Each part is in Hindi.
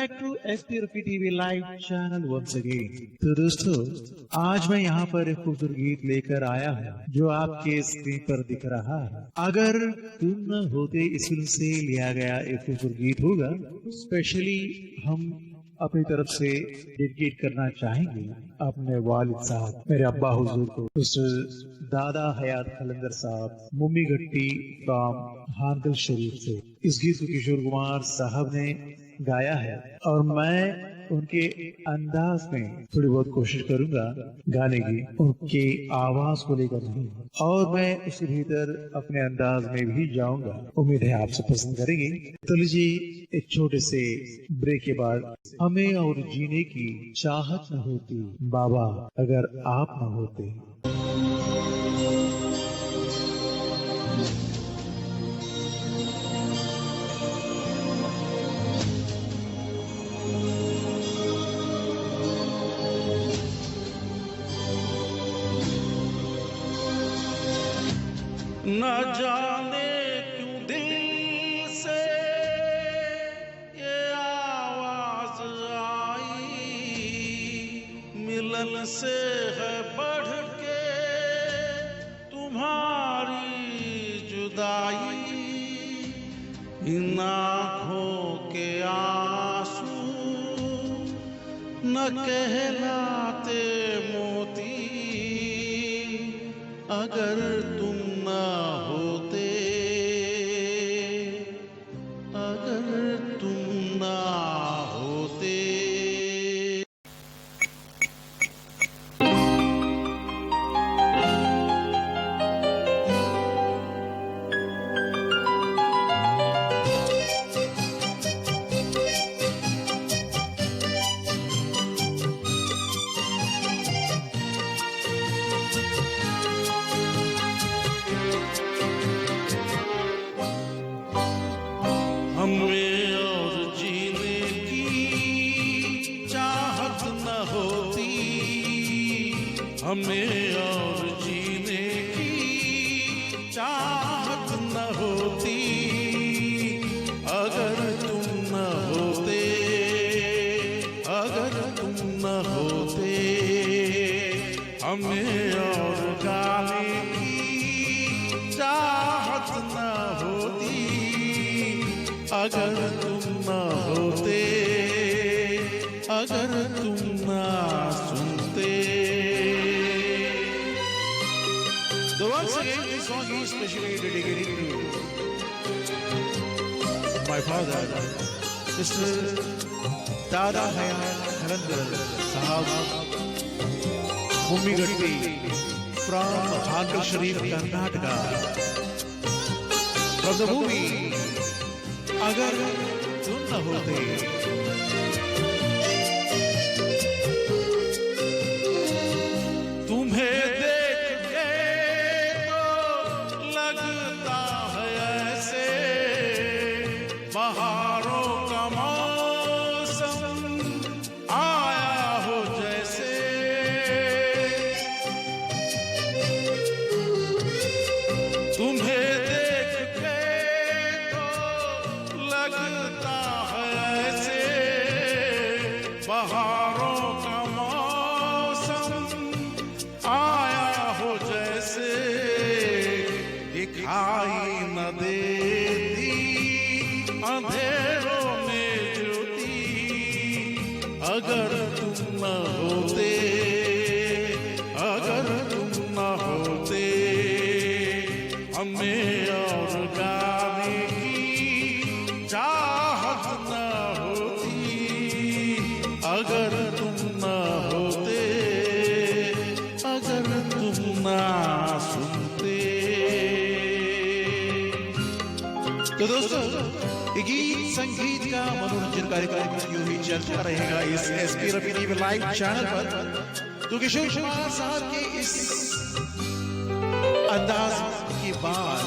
Back to SP Rafi TV live channel once again. तो दोस्तों, आज मैं यहाँ पर एक खूबसूरत गीत लेकर आया हूँ जो आपके स्क्रीन पर दिख रहा है। अगर तुम न होते इस फिल्म से लिया गया एक खूबसूरत गीत होगा। स्पेशली हम अपनी तरफ से डेडिकेट करना चाहेंगे अपने वालिद साहब, मेरे अब्बा हुजूर को, मिस्टर दादा हयात खलंदर साहब, मुम्मी घट्टी फ्रॉम हानगल शरीफ से। इस गीत को किशोर कुमार साहब ने गाया है और मैं उनके अंदाज में थोड़ी बहुत कोशिश करूंगा गाने की, उनके आवाज को लेकर नहीं, और मैं उसके भीतर अपने अंदाज में भी जाऊंगा। उम्मीद है आप सब पसंद करेंगे। तो लीजिए, एक छोटे से ब्रेक के बाद हमें और जीने की चाहत न होती बाबा अगर आप न होते। न जाने क्यों दिल से ये आवाज आई, मिलन से है बढ़ के तुम्हारी जुदाई। इन आँखों के आंसू न कहलाते मोती, अगर तुम न होते, अगर तुम न होते। हमें और जीने की चाहत न होती, हमें और जीने की चाहत न होती, अगर तुम न होते, अगर तुम न होते। हमें और गाने की चाहत न होती, अगर तुम न होते, अगर तुम न सुनते। So once again, this song is specially dedicated to my father, Mr. Dada Hayat Khalandar Sahab, Mummy Gatti from Hangal Sharif, Karnataka, from the movie अगर तुम न होते। तुम्हें देख के तो लगता है ऐसे बहारों का मौसम आया हो जैसे। तुम्हें लगता है ऐसे बहारों का मौसम आया हो जैसे। दिखाई न देती अंधेरों में ज्योति, अगर तुम न होते, अगर तुम न होते। हमें और गाने की चाहत न होती, अगर तुम न होते, अगर तुम न सुनते। तो दोस्तों, गीत संगीत का मनोरंजन कार्यक्रम यूं ही चलता रहेगा इस SP Rafi TV live channel पर। तो किशोर कुमार साहब के इस अंदाज के बाद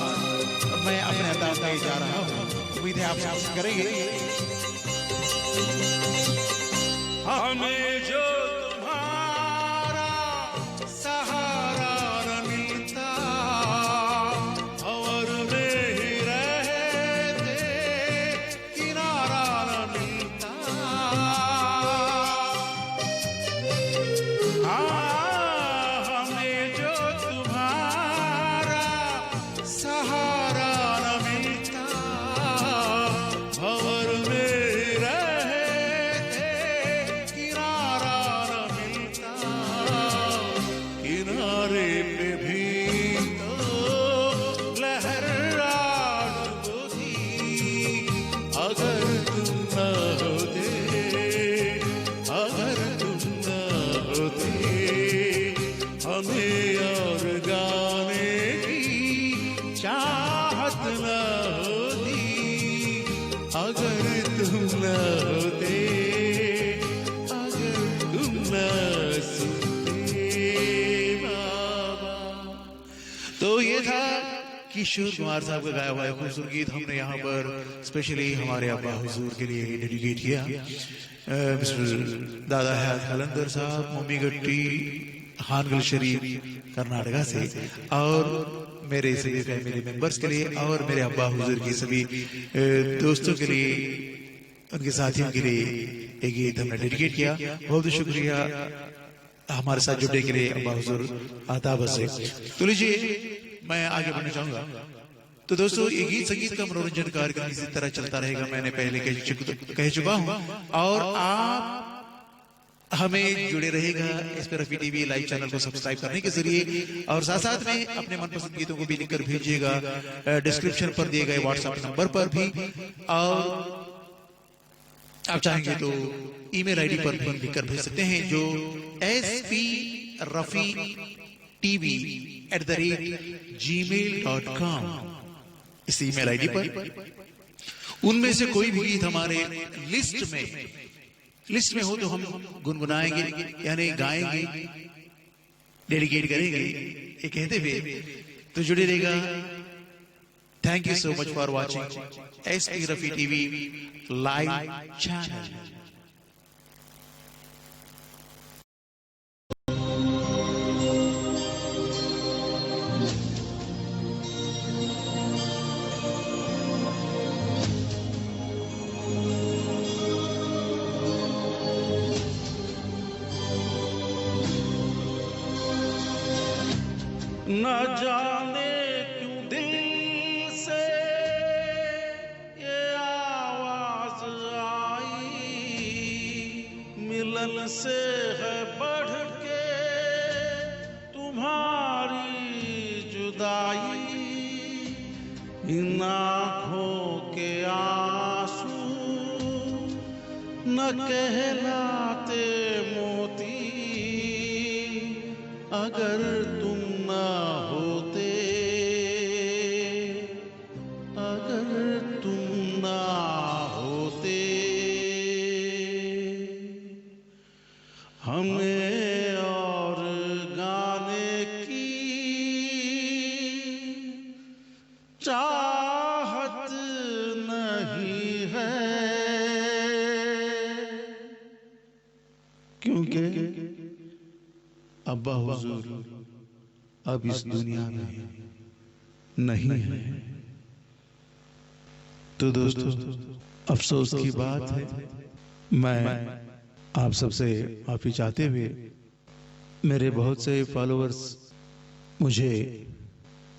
मैं अपने अंदाज में जा रहा हूँ। उम्मीद है आप पसंद करेंगे। हमें जो तुम्हारा सहारा न मिलता, भंवर में ही रहते किनारा न मिलता। किशोर कुमार साहब का गाया हुआ है खूबसूरत गीत हमने यहाँ पर स्पेशली हमारे अब्बा हुजूर के लिए डेडिकेट किया। मिस्टर दादा हयात कलंदर साहब, मम्मी गट्टी, हानगल शरीफ कर्नाटका से, और मेरे सभी फैमिली मेंबर्स के लिए और मेरे अब्बा हुजूर की सभी दोस्तों के लिए, उनके साथियों के लिए एक गीत हमने डेडिकेट किया। बहुत शुक्रिया हमारे साथ जुड़ने के लिए अब्बा हुजूर आदाब से। तो लीजिए मैं आगे बढ़ना चाहूंगा। तो दोस्तों ये गीत संगीत का मनोरंजन कार्यक्रम इसी तरह चलता रहेगा, मैंने पहले कह चुका हूं, और आप हमें जुड़े रहेगा इस पर रफी टीवी लाइव चैनल को सब्सक्राइब करने के जरिए, और साथ साथ में अपने मनपसंद गीतों को भी लिखकर भेजिएगा डिस्क्रिप्शन पर दिए गए व्हाट्सएप नंबर पर भी, और आप चाहेंगे तो ईमेल आईडी पर भी लिखकर भेज सकते हैं, जो spRafiTV@gmail.com इस ईमेल आईडी पर। उनमें से कोई भी गीत हमारे लिस्ट में हो तो हम गुनगुनाएंगे, यानी गाएंगे, डेडिकेट करेंगे, ये कहते हुए तो जुड़े रहेगा। Thank you so much for watching SP Rafi TV live channel. न जाने क्यों दिल से ये आवाज आई, मिलन से है बढ़ के तुम्हारी जुदाई, इन आँखों के आंसू न कहलाते मोती, अगर तुम न होते, अगर तुम न होते, हमें और गाने की चाहत नहीं है, क्योंकि अब्बा हुजूर अब इस दुनिया में नहीं है। तो दोस्तों अफसोस की बात है, मैं आप सबसे माफी चाहते हुए, मेरे बहुत से फॉलोअर्स मुझे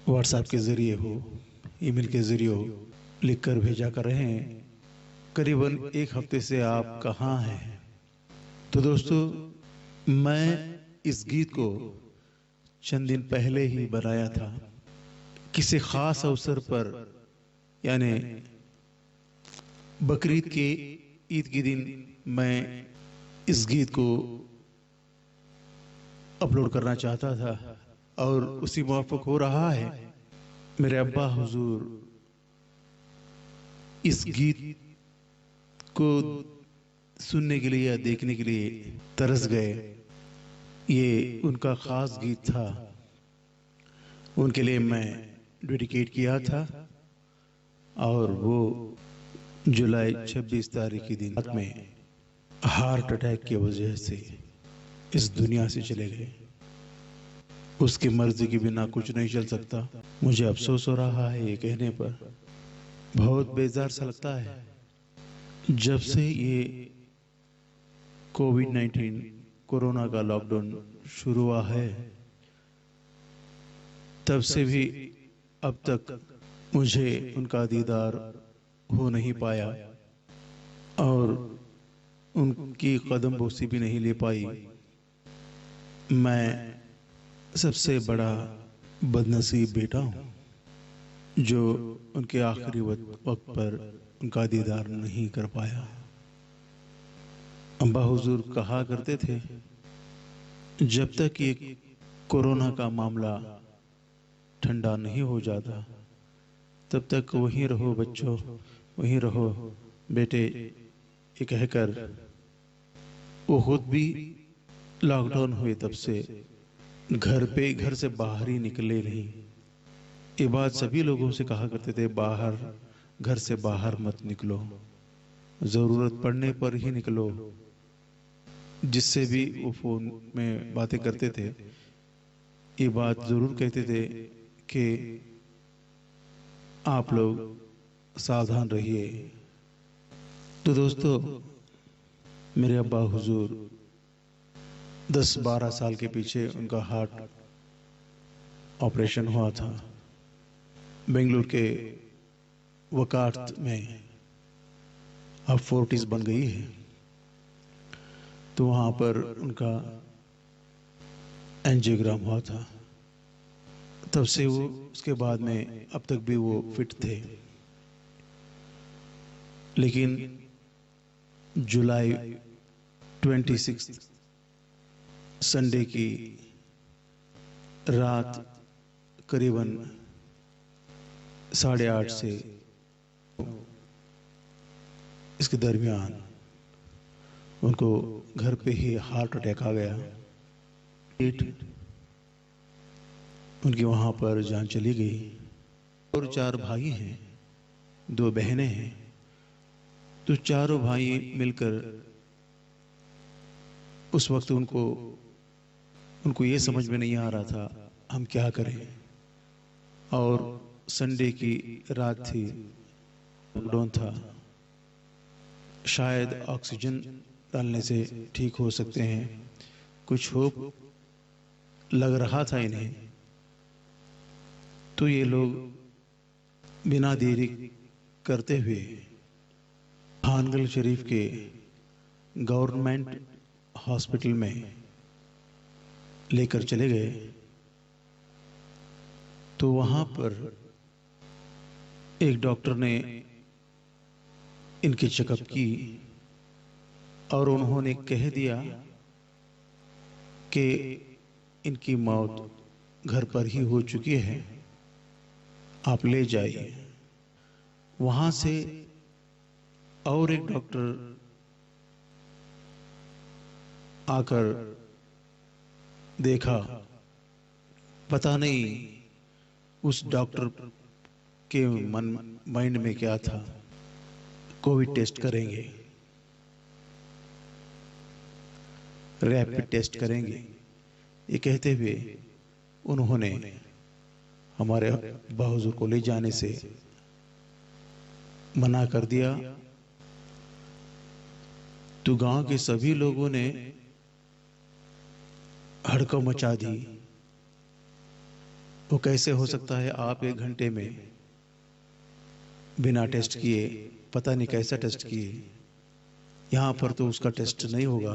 व्हाट्सएप के जरिए हो, ईमेल के जरिए हो, लिखकर भेजा कर रहे हैं करीबन एक हफ्ते से आप कहाँ हैं। तो दोस्तों मैं इस गीत को चंद दिन पहले ही बनाया था, किसी खास अवसर पर, यानी बकरीद के ईद के दिन मैं इस गीत को अपलोड करना चाहता था, और उसी मुवाफिक हो रहा है। मेरे अब्बा हुजूर इस गीत को सुनने के लिए या देखने के लिए तरस गए। ये उनका खास गीत था, उनके लिए मैं डेडिकेट किया था, और वो जुलाई 26 तारीख के दिन रात में हार्ट अटैक की वजह से इस दुनिया से चले गए। उसकी मर्जी के बिना कुछ नहीं चल सकता। मुझे अफसोस हो रहा है ये कहने पर, बहुत बेजार सा लगता है। जब से ये कोविड-19 कोरोना का लॉकडाउन शुरू हुआ है, तब से भी अब तक मुझे उनका दीदार हो नहीं पाया, और उनकी कदम बोसी भी नहीं ले पाई। मैं सबसे बड़ा बदनसीब बेटा हूँ जो उनके आखिरी वक्त पर उनका दीदार नहीं कर पाया। अब्बा हुजूर कहा करते थे, जब तक ये कोरोना का मामला ठंडा नहीं हो जाता तब तक वहीं रहो बच्चों, वहीं रहो बेटे, ये कहकर वो खुद भी लॉकडाउन हुए तब से घर से बाहर ही निकले नहीं। ये बात सभी लोगों से कहा करते थे, बाहर, घर से बाहर मत निकलो, जरूरत पड़ने पर ही निकलो। जिससे भी वो फोन में बातें करते थे, ये बात जरूर कहते थे कि आप लोग सावधान रहिए। तो दोस्तों, मेरे अब्बा हुजूर 10-12 साल के पीछे उनका हार्ट ऑपरेशन हुआ था बेंगलुरु के वकार्त में। अब फोर्टिस बन गई है, तो वहाँ पर उनका एंजियोग्राम हुआ था। तब से वो, उसके बाद में अब तक भी वो फिट थे। लेकिन जुलाई 26 संडे की रात करीबन 8:30 से इसके दरमियान उनको घर पे ही हार्ट अटैक आ गया। उनकी वहां पर जान चली गई। और 4 भाई हैं, 2 बहनें हैं। तो चारों भाई मिलकर उस वक्त उनको ये समझ में नहीं आ रहा था हम क्या करें। और संडे की रात थी, लॉकडाउन था, शायद ऑक्सीजन डालने से ठीक हो सकते हैं, कुछ होप लग रहा था इन्हें। तो ये लोग बिना देरी करते हुए हानगल शरीफ के गवर्नमेंट हॉस्पिटल में लेकर चले गए। तो वहां पर एक डॉक्टर ने इनकी चेकअप की और उन्होंने कह दिया कि इनकी मौत घर पर ही हो चुकी है, आप ले जाइए। वहां से और एक डॉक्टर आकर देखा, पता नहीं उस डॉक्टर के माइंड में क्या था, कोविड टेस्ट करेंगे, रैपिड टेस्ट करेंगे, ये कहते हुए उन्होंने हमारे अब्बा हुजूर को ले जाने से मना कर दिया। तो गांव के सभी लोगों ने हड़कंप मचा दी। वो कैसे हो सकता है, आप 1 घंटे में बिना टेस्ट किए, पता नहीं कैसा टेस्ट किए, यहां पर तो उसका टेस्ट नहीं होगा।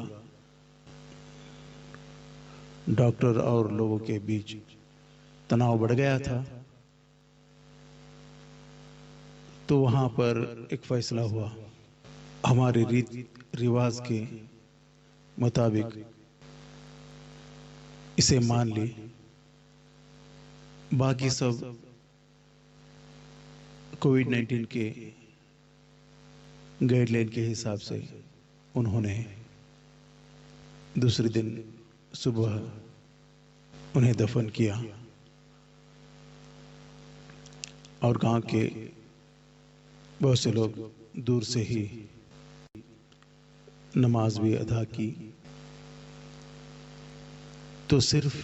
डॉक्टर और लोगों के बीच तनाव बढ़ गया था। तो वहां पर एक फैसला हुआ, हमारे रीति रिवाज के मुताबिक इसे मान ली, बाकी सब कोविड-19 के गाइडलाइन के हिसाब से उन्होंने दूसरे दिन सुबह उन्हें दफन किया। और गांव के बहुत से लोग दूर से ही नमाज भी अदा की। तो सिर्फ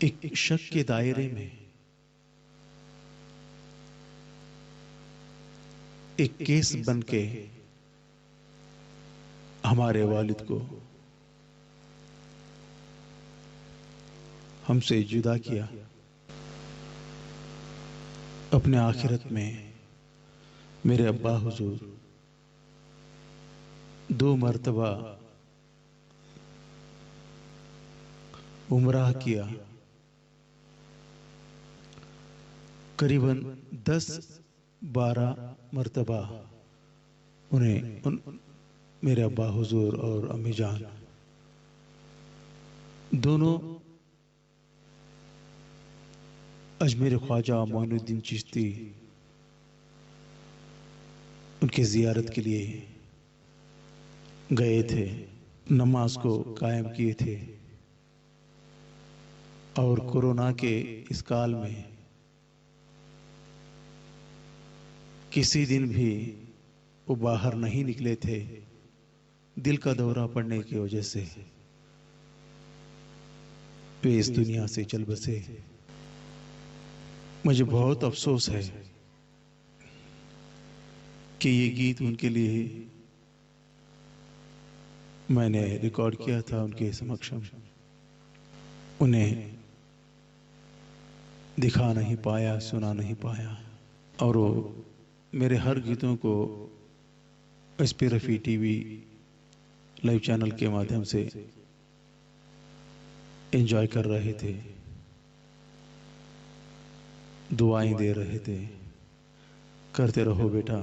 एक शक के दायरे में एक केस बनके हमारे वालिद को हमसे जुदा किया। अपने आखिरत में मेरे अब्बा हुजूर 2 मर्तबा उम्राह किया, करीबन 10-12 मर्तबा मेरे अब्बा हुजूर और अम्मी जान दोनों अजमेर ख्वाजा मोइनुद्दीन चिश्ती उनकी जियारत के लिए गए थे, नमाज को कायम किए थे। और कोरोना के इस काल में किसी दिन भी वो बाहर नहीं निकले थे, दिल का दौरा पड़ने की वजह से वे इस दुनिया से चल बसे। मुझे बहुत अफसोस है कि ये गीत उनके लिए मैंने रिकॉर्ड किया था उनके समक्षम, उन्हें दिखा नहीं पाया, सुना नहीं पाया। और वो मेरे हर गीतों को SP Rafi TV live channel के माध्यम से एंजॉय कर रहे थे, दुआएं दे रहे थे, करते रहो बेटा,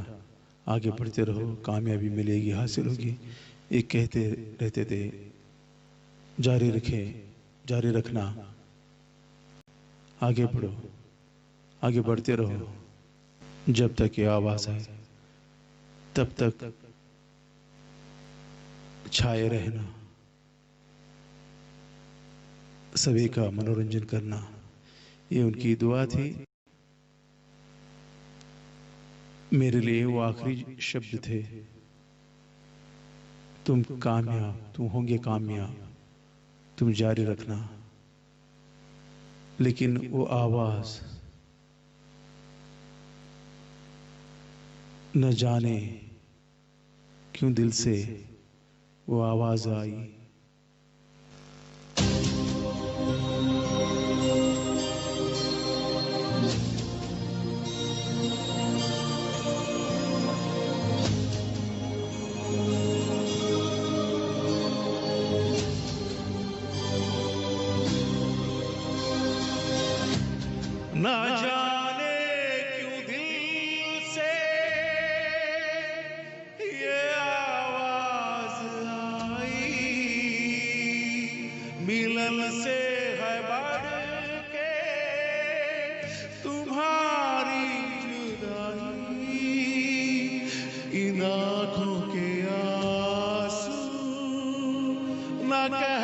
आगे बढ़ते रहो, कामयाबी मिलेगी, हासिल होगी, एक कहते रहते थे, जारी रखें, जारी रखना, आगे बढ़ो, आगे बढ़ते रहो, जब तक ये आवाज़ है तब तक छाए रहना, सभी का मनोरंजन करना, ये उनकी दुआ थी। मेरे लिए वो आखिरी शब्द थे, तुम कामयाब, तुम होंगे कामयाब, तुम जारी रखना। लेकिन वो आवाज न जाने क्यों दिल से वो आवाज आई। ना जाने क्यों दिल से ये आवाज आई, मिलन से है बढ़ के तुम्हारी जुदाई, इन आँखों के आंसू ना कह